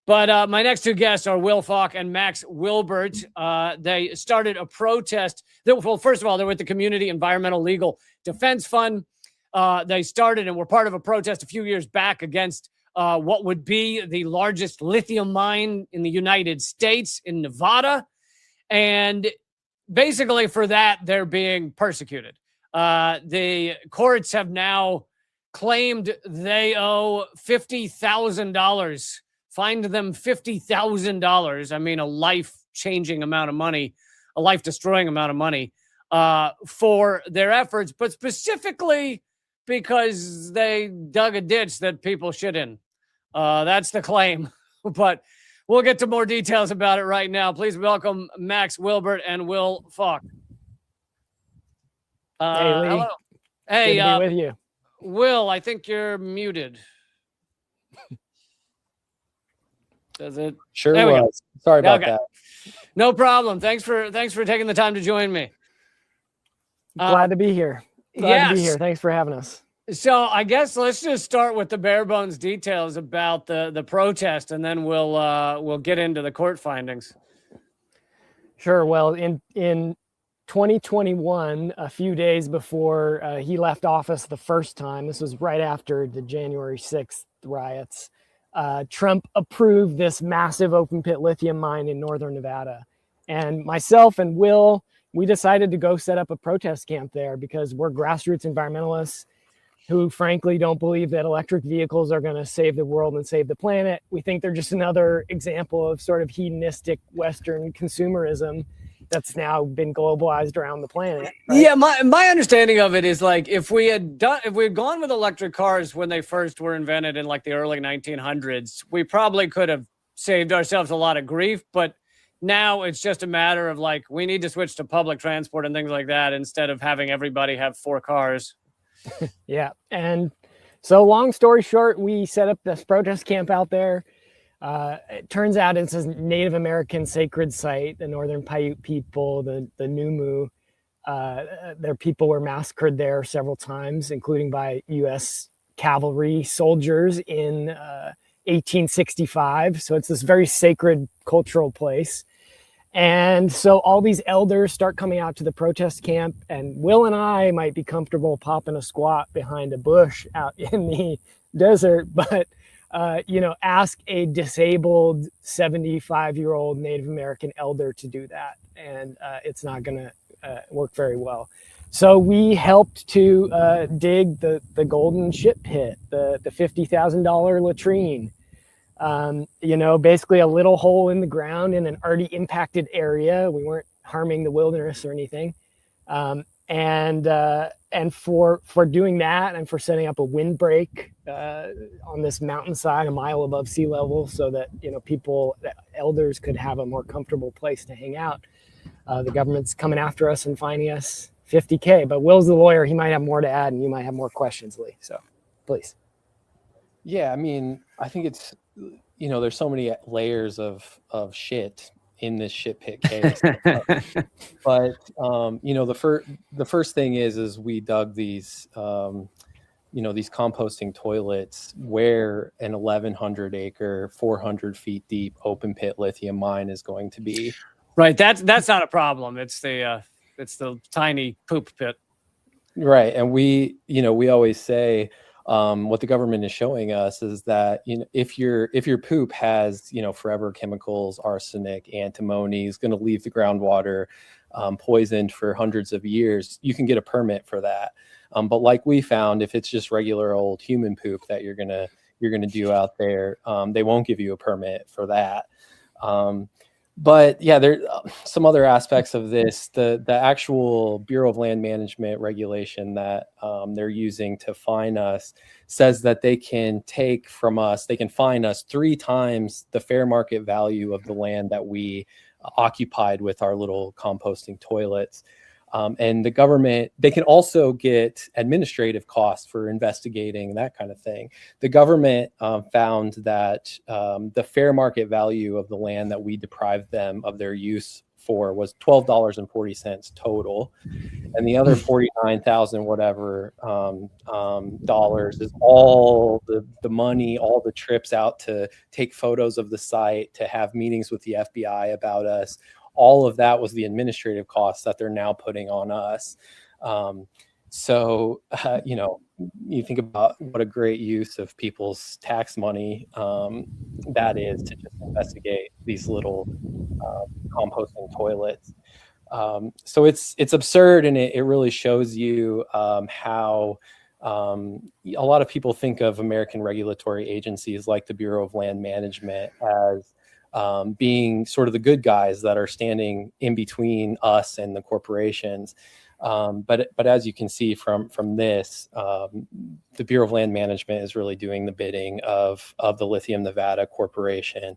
But my next two guests are Will Falk and Max Wilbert. They started a protest. Well, first of all, they're with the Community Environmental Legal Defense Fund. They started and were part of a protest a few years back against what would be the largest lithium mine in the United States in Nevada. And basically for that, they're being persecuted. The courts have now claimed they owe $50,000. Fined them $50,000. I mean, a life-changing amount of money, a life-destroying amount of money for their efforts, but specifically because they dug a ditch that people shit in. That's the claim. But we'll get to more details about it right now. Please welcome Max Wilbert and Will Falk. Hey, Lee. Hello. Hey, good to be with you. Will, I think you're muted. Does it? Sure was. Sorry about that. No problem. Thanks for taking the time to join me. Glad to be here. Glad to be here. Thanks for having us. So I guess let's just start with the bare bones details about the protest, and then we'll get into the court findings. Sure. Well, in 2021, a few days before he left office the first time, this was right after the January 6th riots, Trump approved this massive open pit lithium mine in northern Nevada. And myself and Will, we decided to go set up a protest camp there because we're grassroots environmentalists who frankly don't believe that electric vehicles are going to save the world and save the planet. We think they're just another example of sort of hedonistic Western consumerism that's now been globalized around the planet. Right? Yeah, my understanding of it is like if we had gone with electric cars when they first were invented in like the early 1900s, we probably could have saved ourselves a lot of grief. But now it's just a matter of like we need to switch to public transport and things like that instead of having everybody have 4 cars. Yeah, and so long story short, we set up this protest camp out there. It turns out it's a Native American sacred site. The Northern Paiute people, the Numu, their people were massacred there several times, including by U.S. cavalry soldiers in 1865. So it's this very sacred cultural place. And so all these elders start coming out to the protest camp, and Will and I might be comfortable popping a squat behind a bush out in the desert, but ask a disabled 75-year-old Native American elder to do that. And it's not going to work very well. So we helped to dig the golden shit pit, the $50,000 latrine. Basically a little hole in the ground in an already impacted area. We weren't harming the wilderness or anything. And for doing that and for setting up a windbreak on this mountainside a mile above sea level so that, elders could have a more comfortable place to hang out. The government's coming after us and fining us $50K, but Will's the lawyer. He might have more to add and you might have more questions, Lee. So please. Yeah, I mean, I think it's, there's so many layers of shit in this shit pit case. But the first thing is we dug these these composting toilets where an 1,100 acre, 400 feet deep open pit lithium mine is going to be. Right. That's not a problem. It's the tiny poop pit. Right. And we always say, what the government is showing us is that if your poop has forever chemicals, arsenic, antimony, is going to leave the groundwater poisoned for hundreds of years, you can get a permit for that. But like we found, if it's just regular old human poop that you're gonna do out there, they won't give you a permit for that. But yeah, there are some other aspects of this. The actual Bureau of Land Management regulation that they're using to fine us says that they can fine us 3 times the fair market value of the land that we occupied with our little composting toilets. And the government, they can also get administrative costs for investigating, that kind of thing. The government found that the fair market value of the land that we deprived them of their use for was $12.40 total, and the other 49,000 whatever dollars is all the money, all the trips out to take photos of the site, to have meetings with the FBI about us. All of that was the administrative costs that they're now putting on us. So, you think about what a great use of people's tax money that is to just investigate these little composting toilets. So it's absurd, and it really shows you how a lot of people think of American regulatory agencies like the Bureau of Land Management as being sort of the good guys that are standing in between us and the corporations. But as you can see from this, the Bureau of Land Management is really doing the bidding of the Lithium Nevada Corporation.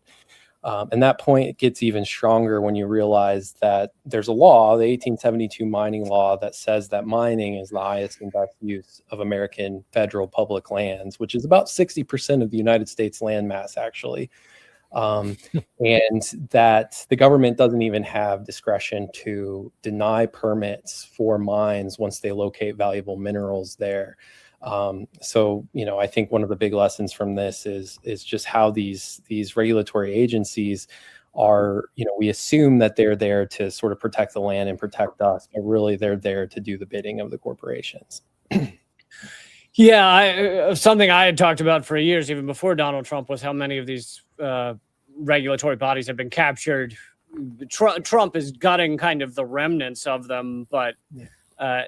And that point gets even stronger when you realize that there's a law, the 1872 mining law, that says that mining is the highest and best use of American federal public lands, which is about 60% of the United States land mass, actually. And that the government doesn't even have discretion to deny permits for mines once they locate valuable minerals there. So, I think one of the big lessons from this is just how these regulatory agencies are, we assume that they're there to sort of protect the land and protect us, but really they're there to do the bidding of the corporations. Yeah, something I had talked about for years, even before Donald Trump, was how many of these regulatory bodies have been captured. Trump is gutting kind of the remnants of them, but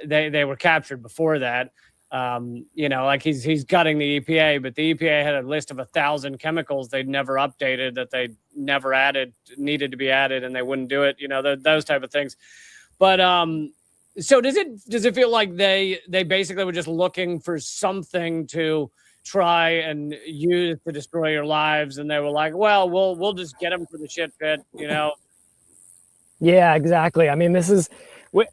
they were captured before that. Like he's gutting the EPA, but the EPA had a list of 1,000 chemicals they'd never updated, that they never needed to be added, and they wouldn't do it. Those type of things. But so does it feel like they basically were just looking for something to try and use to destroy your lives, and they were like, well, we'll just get them for the shit pit, Yeah, exactly. I mean, this is, look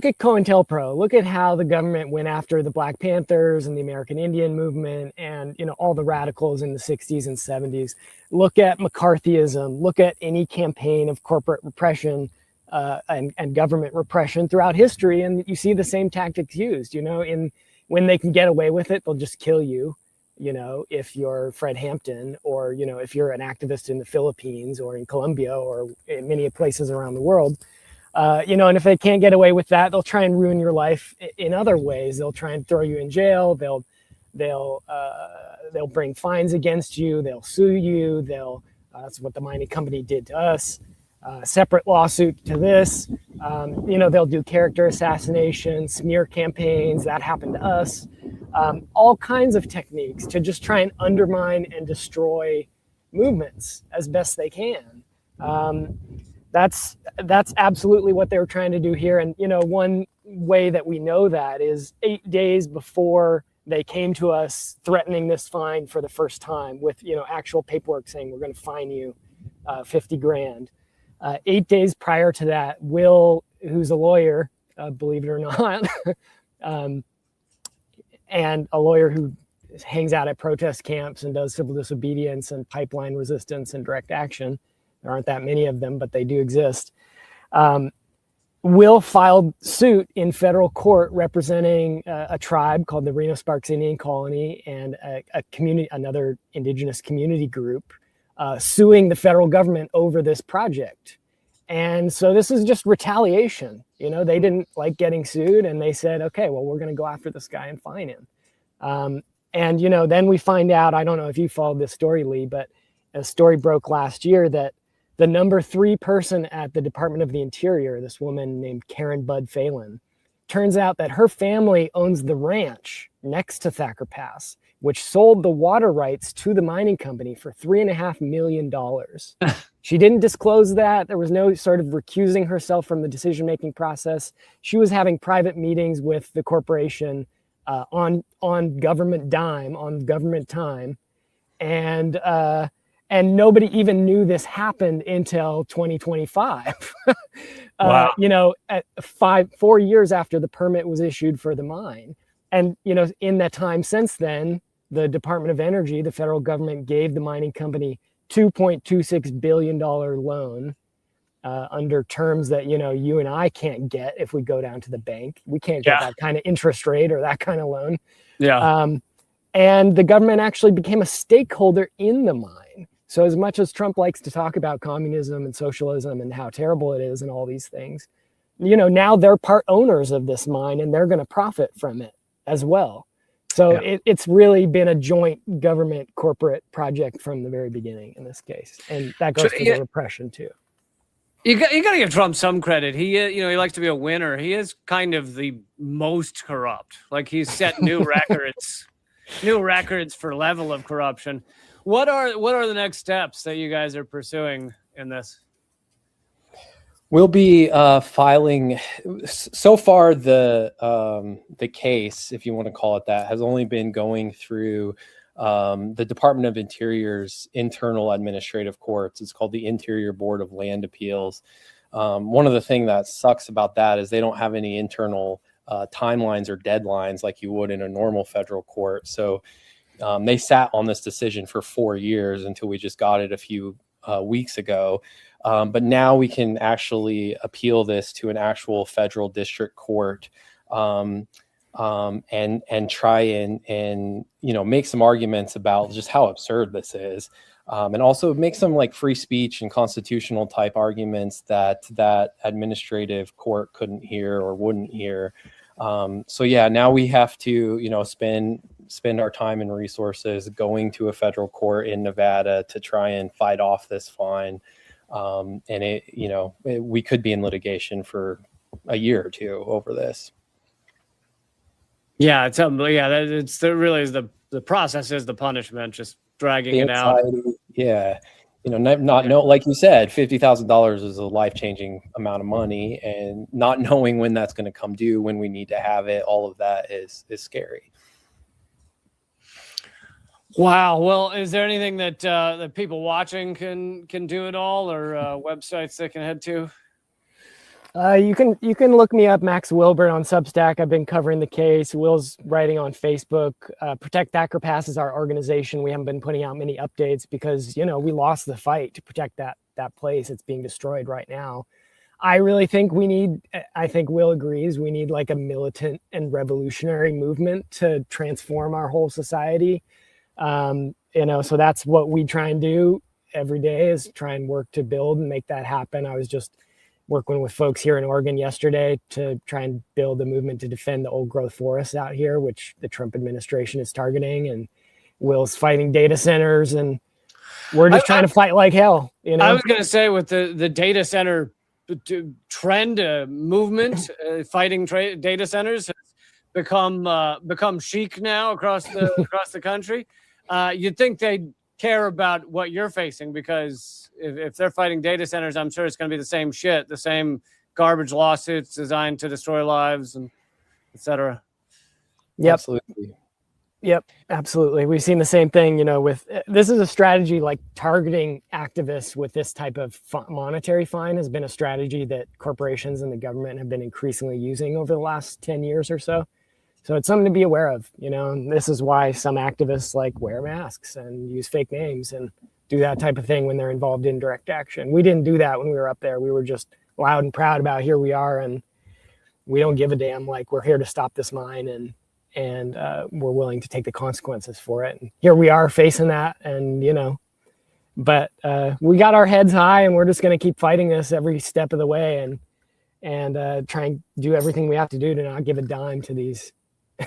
at COINTELPRO. Look at how the government went after the Black Panthers and the American Indian movement and, all the radicals in the 60s and 70s. Look at McCarthyism. Look at any campaign of corporate repression and government repression throughout history. And you see the same tactics used, when they can get away with it, they'll just kill you, if you're Fred Hampton, or, if you're an activist in the Philippines or in Colombia or in many places around the world. And if they can't get away with that, they'll try and ruin your life in other ways. They'll try and throw you in jail. They'll bring fines against you. They'll sue you. That's what the mining company did to us. Separate lawsuit to this. They'll do character assassination, smear campaigns. That happened to us. All kinds of techniques to just try and undermine and destroy movements as best they can. That's absolutely what they were trying to do here. And, one way that we know that is 8 days before they came to us threatening this fine for the first time with, actual paperwork saying we're going to fine you $50,000. 8 days prior to that, Will, who's a lawyer, believe it or not, and a lawyer who hangs out at protest camps and does civil disobedience and pipeline resistance and direct action. There aren't that many of them, but they do exist. Will filed suit in federal court representing a tribe called the Reno Sparks Indian Colony and a community, another indigenous community group, suing the federal government over this project. And so this is just retaliation. They didn't like getting sued, and they said, okay, well, we're going to go after this guy and fine him. And, then we find out, I don't know if you followed this story, Lee, but a story broke last year that the number 3 person at the Department of the Interior, this woman named Karen Bud Phelan, turns out that her family owns the ranch next to Thacker Pass, which sold the water rights to the mining company for $3.5 million. She didn't disclose that. There was no sort of recusing herself from the decision-making process. She was having private meetings with the corporation on government dime, on government time. And nobody even knew this happened until 2025. Wow. At 4 years after the permit was issued for the mine. And, in that time since then, the Department of Energy, the federal government, gave the mining company $2.26 billion loan under terms that, you and I can't get if we go down to the bank. We can't get Yeah. that kind of interest rate or that kind of loan. Yeah. And the government actually became a stakeholder in the mine. So as much as Trump likes to talk about communism and socialism and how terrible it is and all these things, now they're part owners of this mine and they're going to profit from it as well. So it's really been a joint government corporate project from the very beginning in this case. And that goes to the repression too. You got to give Trump some credit. He likes to be a winner. He is kind of the most corrupt. Like, he's set new records. New records for level of corruption. What are the next steps that you guys are pursuing in this? We'll be filing. So far, the case, if you want to call it that, has only been going through the Department of Interior's internal administrative courts. It's called the Interior Board of Land Appeals. One of the things that sucks about that is they don't have any internal timelines or deadlines like you would in a normal federal court. So they sat on this decision for 4 years until we just got it a few weeks ago. But now we can actually appeal this to an actual federal district court and try and make some arguments about just how absurd this is. And also make some like free speech and constitutional type arguments that administrative court couldn't hear or wouldn't hear. So yeah, now we have to, spend our time and resources going to a federal court in Nevada to try and fight off this fine. And we could be in litigation for a year or two over this. Yeah, really is the process is the punishment, just dragging it out. Yeah. Like you said, $50,000 is a life-changing amount of money, and not knowing when that's going to come due, when we need to have it, all of that is scary. Wow. Well, is there anything that people watching can do at all, or websites they can head to? You can look me up, Max Wilbert, on Substack. I've been covering the case. Will's writing on Facebook. Protect Thacker Pass is our organization. We haven't been putting out many updates because we lost the fight to protect that place. It's being destroyed right now. I really think I think Will agrees, we need like a militant and revolutionary movement to transform our whole society. So that's what we try and do every day, is try and work to build and make that happen. I was just working with folks here in Oregon yesterday to try and build a movement to defend the old growth forests out here, which the Trump administration is targeting, and Will's fighting data centers, and we're just trying to fight like hell. I was going to say, with the data center trend movement, fighting data centers has become chic now across the country. You'd think they'd care about what you're facing, because if they're fighting data centers, I'm sure it's going to be the same shit, the same garbage lawsuits designed to destroy lives, and et cetera. Yep. Absolutely. Yep, absolutely. We've seen the same thing, with this is a strategy, like targeting activists with this type of monetary fine has been a strategy that corporations and the government have been increasingly using over the last 10 years or so. So it's something to be aware of, and this is why some activists like wear masks and use fake names and do that type of thing when they're involved in direct action. We didn't do that when we were up there. We were just loud and proud about here we are, and we don't give a damn. Like, we're here to stop this mine, and we're willing to take the consequences for it. And here we are facing that, and but we got our heads high, and we're just going to keep fighting this every step of the way, and try and do everything we have to do to not give a dime to these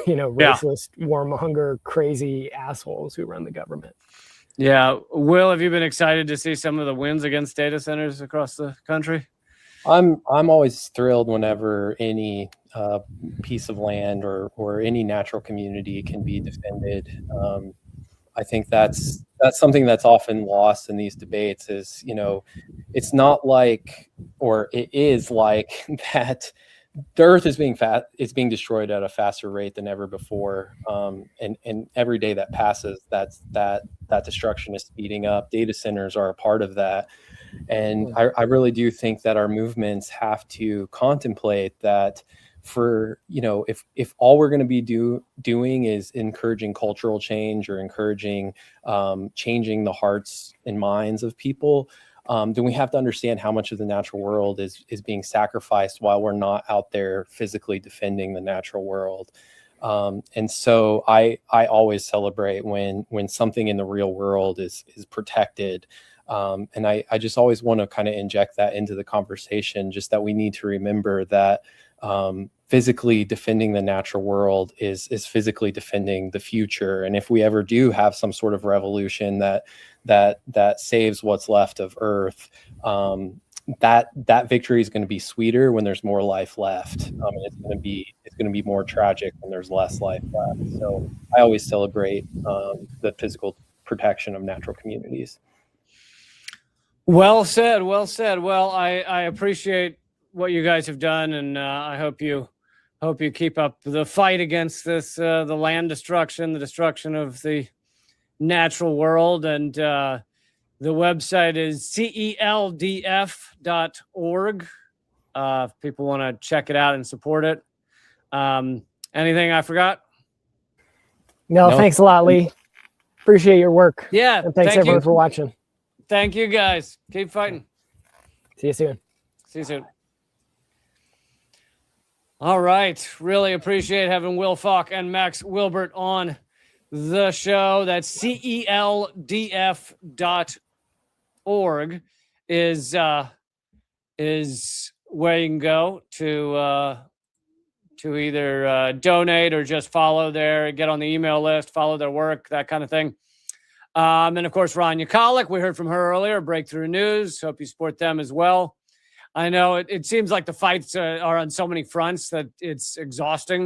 racist, warmonger, crazy assholes who run the government. Yeah. Will, have you been excited to see some of the wins against data centers across the country? I'm always thrilled whenever any piece of land or any natural community can be defended. I think that's something that's often lost in these debates is, it's not like, or it is like that the earth is being destroyed at a faster rate than ever before. And every day that passes, that destruction is speeding up. Data centers are a part of that. And I really do think that our movements have to contemplate that, for, if all we're going to be doing is encouraging cultural change or encouraging changing the hearts and minds of people, then we have to understand how much of the natural world is being sacrificed while we're not out there physically defending the natural world. And so I always celebrate when something in the real world is protected. And I just always want to kind of inject that into the conversation, just that we need to remember that physically defending the natural world is physically defending the future. And if we ever do have some sort of revolution that saves what's left of Earth, that victory is going to be sweeter when there's more life left. And it's going to be more tragic when there's less life left. So I always celebrate the physical protection of natural communities. Well said. Well said. Well, I appreciate what you guys have done, and I hope you keep up the fight against this, the land destruction, the destruction of the natural world. And the website is celdf.org. If people want to check it out and support it. Anything I forgot? No, thanks a lot, Lee. Appreciate your work. Yeah. And thanks everyone for watching. Thank you, guys. Keep fighting. See you soon. See you soon. All right. Really appreciate having Will Falk and Max Wilbert on the show. That's celdf.org is where you can go to either donate or just follow there, get on the email list, follow their work, that kind of thing. And of course, Rania Kolick, we heard from her earlier, Breakthrough News. Hope you support them as well. I know it seems like the fights are on so many fronts that it's exhausting.